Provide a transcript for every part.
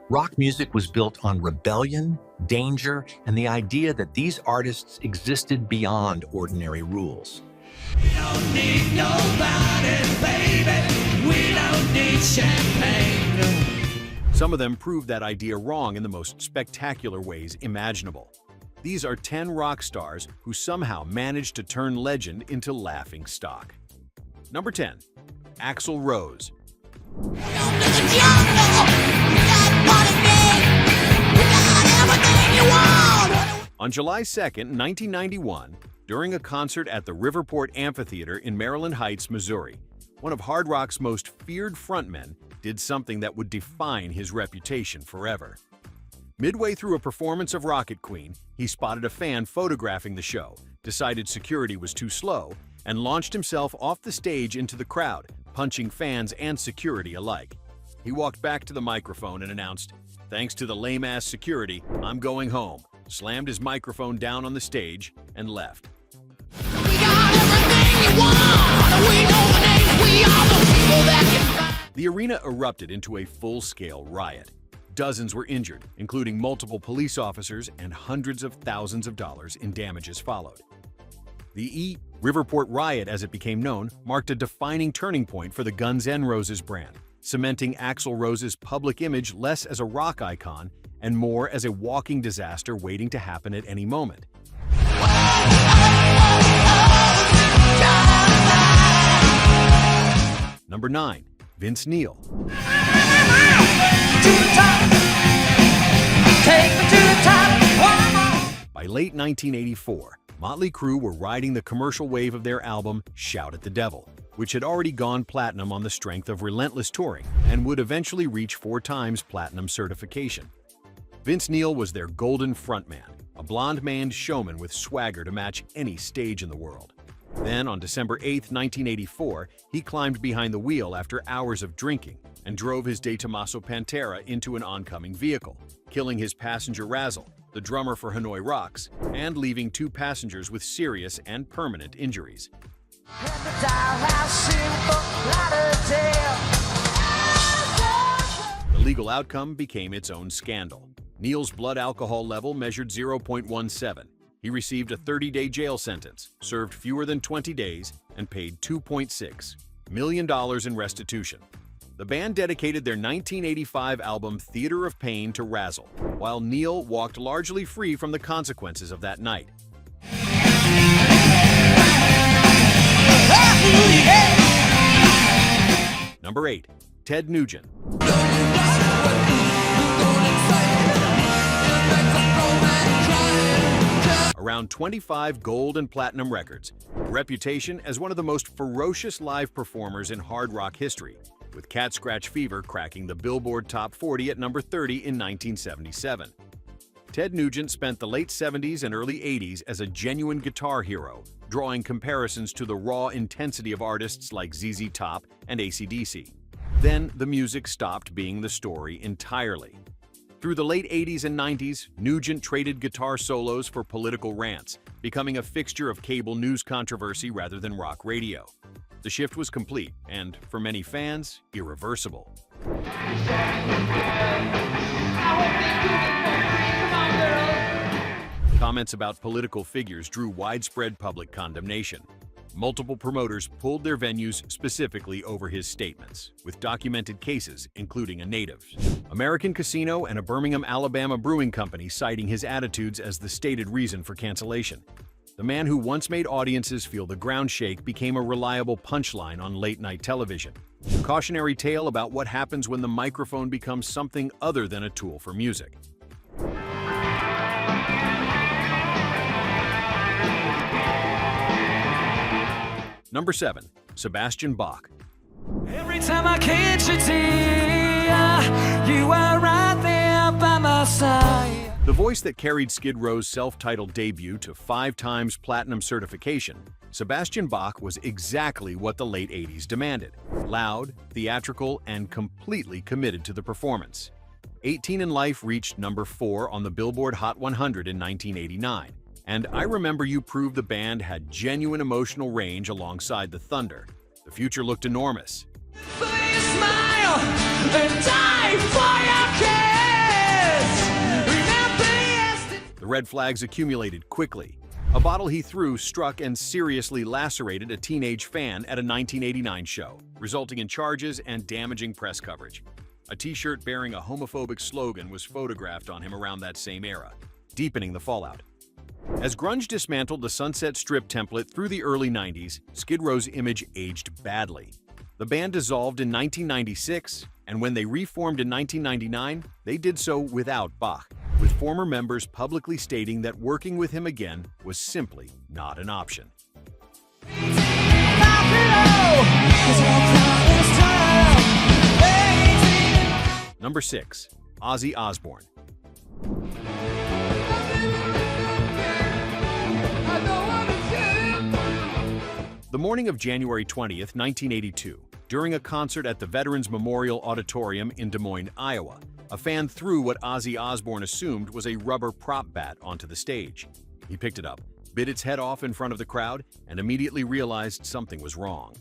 Rock music was built on rebellion, danger, and the idea that these artists existed beyond ordinary rules. We don't need nobody, baby. We don't need champagne. Some of them proved that idea wrong in the most spectacular ways imaginable. These are 10 rock stars who somehow managed to turn legend into laughing stock. Number 10. Axl Rose. On July 2nd, 1991, during a concert at the Riverport Amphitheater in Maryland Heights, Missouri, one of hard rock's most feared frontmen did something that would define his reputation forever. Midway through a performance of Rocket Queen, he spotted a fan photographing the show, decided security was too slow, and launched himself off the stage into the crowd, punching fans and security alike. He walked back to the microphone and announced, "Thanks to the lame-ass security, I'm going home," slammed his microphone down on the stage, and left. We got everything you want. We know the names. We are the people that can. The arena erupted into a full-scale riot. Dozens were injured, including multiple police officers, and hundreds of thousands of dollars in damages followed. The Riverport Riot, as it became known, marked a defining turning point for the Guns N' Roses brand, cementing Axl Rose's public image less as a rock icon and more as a walking disaster waiting to happen at any moment. Number 9. Vince Neil. By late 1984, Motley Crue were riding the commercial wave of their album Shout at the Devil, which had already gone platinum on the strength of relentless touring and would eventually reach 4 times platinum certification. Vince Neil was their golden frontman, a blonde-maned showman with swagger to match any stage in the world. Then, on December 8, 1984, he climbed behind the wheel after hours of drinking and drove his De Tomaso Pantera into an oncoming vehicle, killing his passenger Razzle, the drummer for Hanoi Rocks, and leaving 2 passengers with serious and permanent injuries. The legal outcome became its own scandal. Neil's blood alcohol level measured 0.17. He received a 30-day jail sentence, served fewer than 20 days, and paid $2.6 million in restitution. The band dedicated their 1985 album Theater of Pain to Razzle, while Neil walked largely free from the consequences of that night. Number 8. Ted Nugent. Around 25 gold and platinum records, a reputation as one of the most ferocious live performers in hard rock history, with Cat Scratch Fever cracking the Billboard Top 40 at number 30 in 1977. Ted Nugent spent the late 70s and early 80s as a genuine guitar hero, drawing comparisons to the raw intensity of artists like ZZ Top and AC/DC. Then the music stopped being the story entirely. Through the late 80s and 90s, Nugent traded guitar solos for political rants, becoming a fixture of cable news controversy rather than rock radio. The shift was complete and, for many fans, irreversible. Comments about political figures drew widespread public condemnation. Multiple promoters pulled their venues specifically over his statements, with documented cases, including a native. American Casino and a Birmingham, Alabama brewing company citing his attitudes as the stated reason for cancellation. The man who once made audiences feel the ground shake became a reliable punchline on late-night television. A cautionary tale about what happens when the microphone becomes something other than a tool for music. Number 7. Sebastian Bach. Every time I catch a tear, you are right there by my side. The voice that carried Skid Row's self-titled debut to 5 times platinum certification, Sebastian Bach was exactly what the late 80s demanded: loud, theatrical, and completely committed to the performance. 18 in Life reached number 4 on the Billboard Hot 100 in 1989. And I Remember You proved the band had genuine emotional range alongside the thunder. The future looked enormous. For your smile and die for your care. red flags accumulated quickly. A bottle he threw struck and seriously lacerated a teenage fan at a 1989 show, resulting in charges and damaging press coverage. A t-shirt bearing a homophobic slogan was photographed on him around that same era, deepening the fallout. As grunge dismantled the Sunset Strip template through the early 90s, Skid Row's image aged badly. The band dissolved in 1996, and when they reformed in 1999, they did so without Bach, with former members publicly stating that working with him again was simply not an option. Number 6. Ozzy Osbourne. The morning of January 20th, 1982, during a concert at the Veterans Memorial Auditorium in Des Moines, Iowa, a fan threw what Ozzy Osbourne assumed was a rubber prop bat onto the stage. He picked it up, bit its head off in front of the crowd, and immediately realized something was wrong.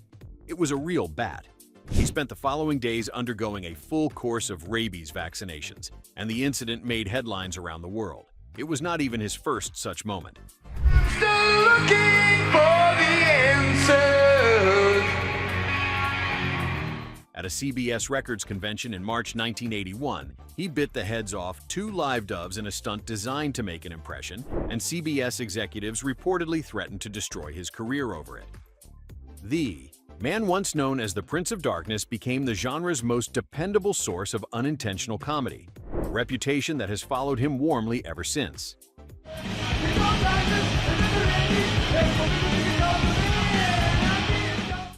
It was a real bat. He spent the following days undergoing a full course of rabies vaccinations, and the incident made headlines around the world. It was not even his first such moment. Still looking for the answer. At a CBS Records convention in March 1981, he bit the heads off 2 live doves in a stunt designed to make an impression, and CBS executives reportedly threatened to destroy his career over it. The man once known as the Prince of Darkness became the genre's most dependable source of unintentional comedy, a reputation that has followed him warmly ever since.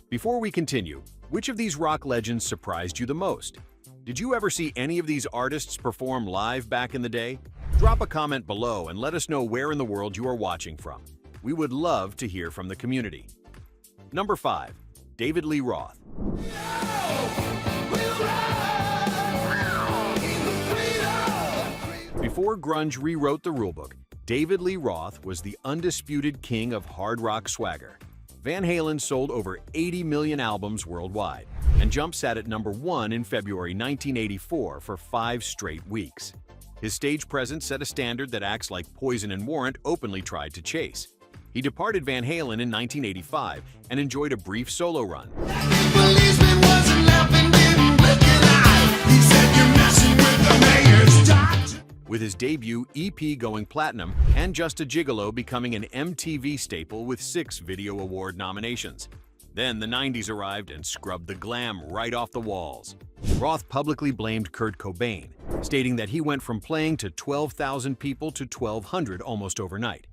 Before we continue, which of these rock legends surprised you the most? Did you ever see any of these artists perform live back in the day? Drop a comment below and let us know where in the world you are watching from. We would love to hear from the community. Number 5. David Lee Roth. Before grunge rewrote the rulebook, David Lee Roth was the undisputed king of hard rock swagger. Van Halen sold over 80 million albums worldwide, and Jump sat at number 1 in February 1984 for 5 straight weeks. His stage presence set a standard that acts like Poison and Warrant openly tried to chase. He departed Van Halen in 1985 and enjoyed a brief solo run. With his debut EP going platinum and Just a Gigolo becoming an MTV staple with 6 Video Award nominations. Then the 90s arrived and scrubbed the glam right off the walls. Roth publicly blamed Kurt Cobain, stating that he went from playing to 12,000 people to 1,200 almost overnight.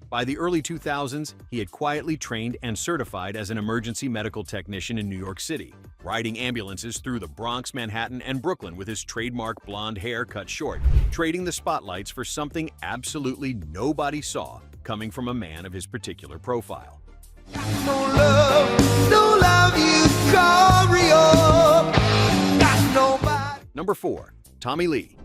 By the early 2000s, he had quietly trained and certified as an emergency medical technician in New York City, riding ambulances through the Bronx, Manhattan, and Brooklyn with his trademark blonde hair cut short, trading the spotlights for something absolutely nobody saw coming from a man of his particular profile. No love, you carry on. Got nobody. Number 4. Tommy Lee.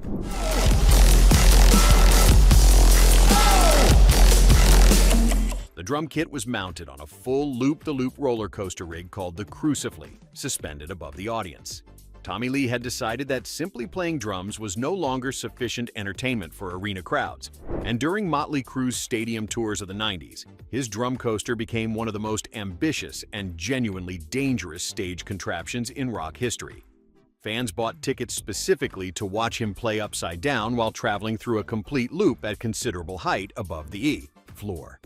The drum kit was mounted on a full loop-the-loop roller coaster rig called the Crucifix, suspended above the audience. Tommy Lee had decided that simply playing drums was no longer sufficient entertainment for arena crowds, and during Motley Crue's stadium tours of the 90s, his drum coaster became one of the most ambitious and genuinely dangerous stage contraptions in rock history. Fans bought tickets specifically to watch him play upside down while traveling through a complete loop at considerable height above the E floor.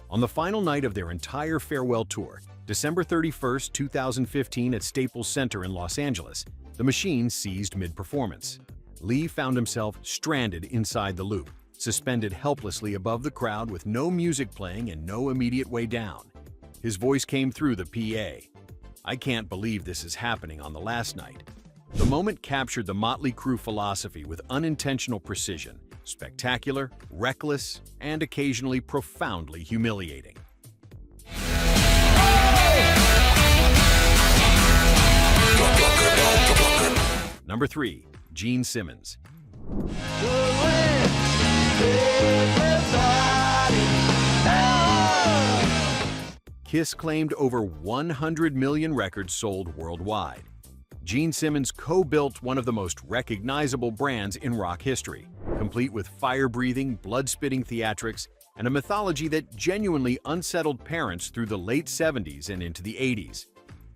On the final night of their entire farewell tour, December 31, 2015 at Staples Center in Los Angeles, the machine seized mid-performance. Lee found himself stranded inside the loop, suspended helplessly above the crowd with no music playing and no immediate way down. His voice came through the PA. "I can't believe this is happening on the last night." The moment captured the Motley Crue philosophy with unintentional precision, spectacular, reckless, and occasionally profoundly humiliating. Number 3. Gene Simmons. Kiss claimed over 100 million records sold worldwide. Gene Simmons co-built one of the most recognizable brands in rock history, complete with fire-breathing, blood-spitting theatrics and a mythology that genuinely unsettled parents through the late 70s and into the 80s.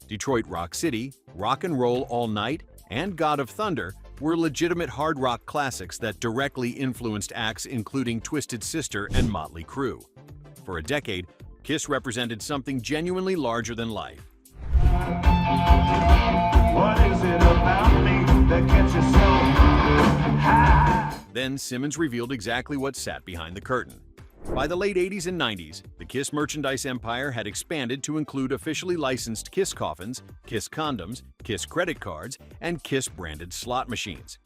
Detroit Rock City, Rock and Roll All Night, and God of Thunder were legitimate hard rock classics that directly influenced acts including Twisted Sister and Motley Crue. For a decade, Kiss represented something genuinely larger than life. What is it about me that gets you so high? Then Simmons revealed exactly what sat behind the curtain. By the late 80s and 90s, the Kiss merchandise empire had expanded to include officially licensed Kiss coffins, Kiss condoms, Kiss credit cards, and Kiss-branded slot machines.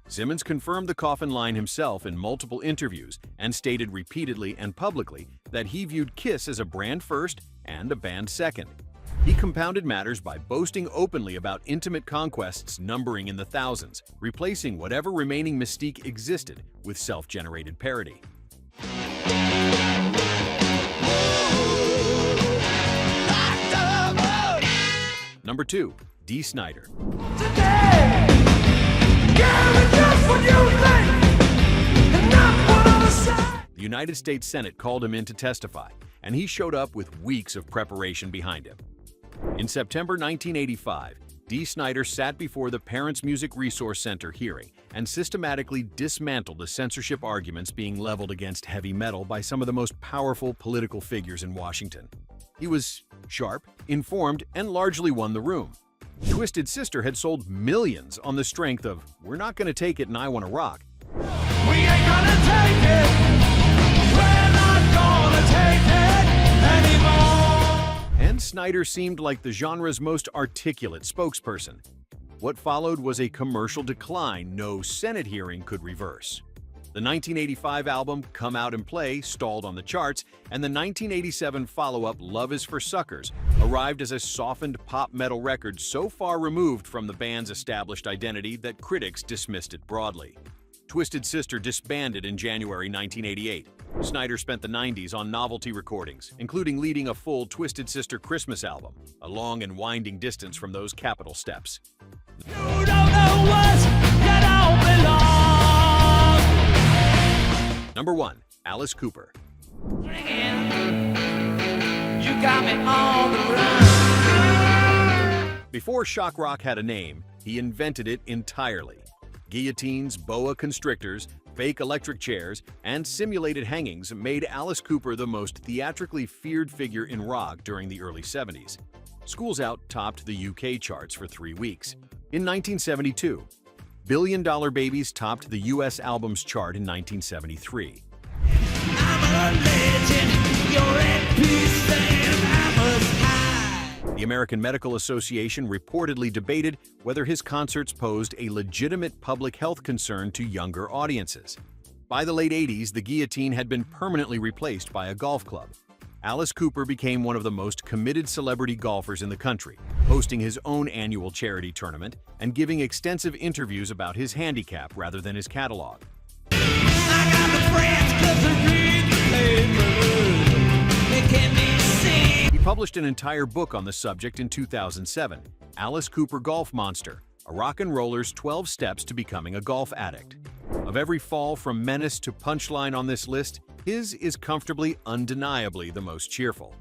Simmons confirmed the coffin line himself in multiple interviews and stated repeatedly and publicly that he viewed Kiss as a brand first and a band second. He compounded matters by boasting openly about intimate conquests numbering in the thousands, replacing whatever remaining mystique existed with self-generated parody. Number 2. Dee Snider. Today, yeah, just what you think, and not what other side. The United States Senate called him in to testify, and he showed up with weeks of preparation behind him. In September 1985, Dee Snider sat before the Parents Music Resource Center hearing and systematically dismantled the censorship arguments being leveled against heavy metal by some of the most powerful political figures in Washington. He was sharp, informed, and largely won the room. Twisted Sister had sold millions on the strength of "We're not gonna take it and I wanna rock." We ain't gonna take it. We're not gonna take it anymore. And Snider seemed like the genre's most articulate spokesperson. What followed was a commercial decline no Senate hearing could reverse. The 1985 album Come Out and Play stalled on the charts, and the 1987 follow-up Love Is for Suckers arrived as a softened pop metal record so far removed from the band's established identity that critics dismissed it broadly. Twisted Sister disbanded in January 1988. Snider spent the 90s on novelty recordings, including leading a full Twisted Sister Christmas album, a long and winding distance from those Capitol steps. You don't know what you don't belong. Number 1. Alice Cooper. You got me on the run. Before shock rock had a name, he invented it entirely. Guillotines, boa constrictors, fake electric chairs, and simulated hangings made Alice Cooper the most theatrically feared figure in rock during the early 70s. Schools Out topped the UK charts for 3 weeks. In 1972, Billion Dollar Babies topped the US albums chart in 1973. I'm a legend. You're at peace and I must hide. The American Medical Association reportedly debated whether his concerts posed a legitimate public health concern to younger audiences. By the late 80s, the guillotine had been permanently replaced by a golf club. Alice Cooper became one of the most committed celebrity golfers in the country, hosting his own annual charity tournament and giving extensive interviews about his handicap rather than his catalog. I got the friends 'cause they read the papers. They can't be seen. He published an entire book on the subject in 2007, Alice Cooper Golf Monster, a rock and roller's 12 steps to becoming a golf addict. Of every fall from menace to punchline on this list, his is comfortably, undeniably the most cheerful.